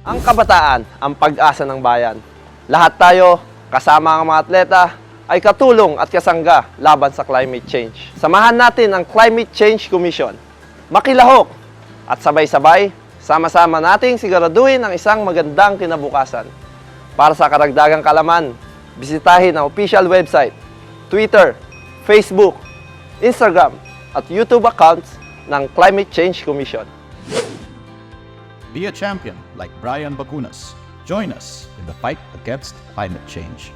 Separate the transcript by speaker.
Speaker 1: Ang kabataan, ang pag-asa ng bayan. Lahat tayo, kasama ang mga atleta, ay katulong at kasangga laban sa climate change. Samahan natin ang Climate Change Commission. Makilahok at sabay-sabay, sama-sama nating siguraduhin ang isang magandang kinabukasan. Para sa karagdagang kalaman, bisitahin ang official website, Twitter, Facebook, Instagram at YouTube accounts ng Climate Change Commission.
Speaker 2: Be a champion like Brian Bacunas. Join us in the fight against climate change.